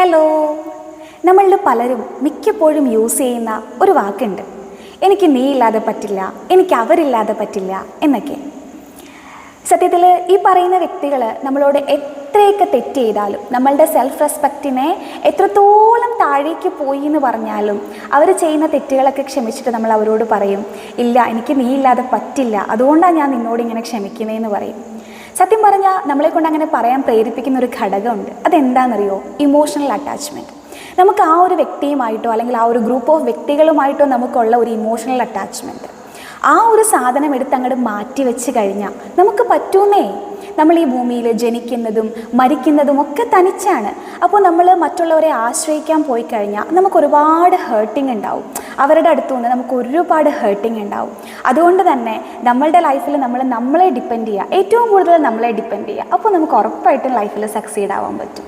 Hello. നമ്മളിൽ പലരും മിക്കപ്പോഴും യൂസ് ചെയ്യുന്ന ഒരു വാക്കുണ്ട്, എനിക്ക് നീ ഇല്ലാതെ പറ്റില്ല, എനിക്ക് അവരില്ലാതെ പറ്റില്ല എന്നൊക്കെ. സത്യത്തിൽ ഈ പറയുന്ന വ്യക്തികൾ നമ്മളോട് എത്രയൊക്കെ തെറ്റ് ചെയ്താലും, നമ്മളുടെ സെൽഫ് റെസ്പെക്റ്റിനെ എത്രത്തോളം താഴേക്ക് പോയി എന്ന് പറഞ്ഞാലും, അവർ ചെയ്യുന്ന തെറ്റുകളൊക്കെ ക്ഷമിച്ചിട്ട് നമ്മൾ അവരോട് പറയും, ഇല്ല എനിക്ക് നീ ഇല്ലാതെ പറ്റില്ല, അതുകൊണ്ടാണ് ഞാൻ നിന്നോട് ഇങ്ങനെ ക്ഷമിക്കുന്നതെന്ന് പറയും. സത്യം പറഞ്ഞാൽ നമ്മളെ കൊണ്ട് അങ്ങനെ പറയാൻ പ്രേരിപ്പിക്കുന്ന ഒരു ഘടകമുണ്ട്. അതെന്താണെന്നറിയോ? Emotional attachment. നമുക്ക് ആ ഒരു വ്യക്തിയുമായിട്ടോ അല്ലെങ്കിൽ ആ ഒരു ഗ്രൂപ്പ് ഓഫ് വ്യക്തികളുമായിട്ടോ നമുക്കുള്ള ഒരു ഇമോഷണൽ അറ്റാച്ച്മെൻറ്റ്, ആ ഒരു സാധനം എടുത്ത് അങ്ങോട്ട് മാറ്റി വെച്ച് കഴിഞ്ഞാൽ നമുക്ക് പറ്റൂന്നേ. നമ്മൾ ഈ ഭൂമിയിൽ ജനിക്കുന്നതും മരിക്കുന്നതും ഒക്കെ തനിച്ചാണ്. അപ്പോൾ നമ്മൾ മറ്റുള്ളവരെ ആശ്രയിക്കാൻ പോയി കഴിഞ്ഞാൽ നമുക്ക് ഒരുപാട് ഹേർട്ടിങ് ഉണ്ടാവും. അവരുടെ അടുത്തു നിന്ന് നമുക്ക് ഒരുപാട് ഹേർട്ടിങ് ഉണ്ടാവും. അതുകൊണ്ട് തന്നെ നമ്മളുടെ ലൈഫിൽ നമ്മളെ ഡിപ്പെൻഡ് ചെയ്യുക, ഏറ്റവും കൂടുതൽ നമ്മളെ ഡിപ്പെൻഡ് ചെയ്യുക. അപ്പോൾ നമുക്ക് ഉറപ്പായിട്ടും ലൈഫിൽ സക്സീഡ് ആവാൻ പറ്റും.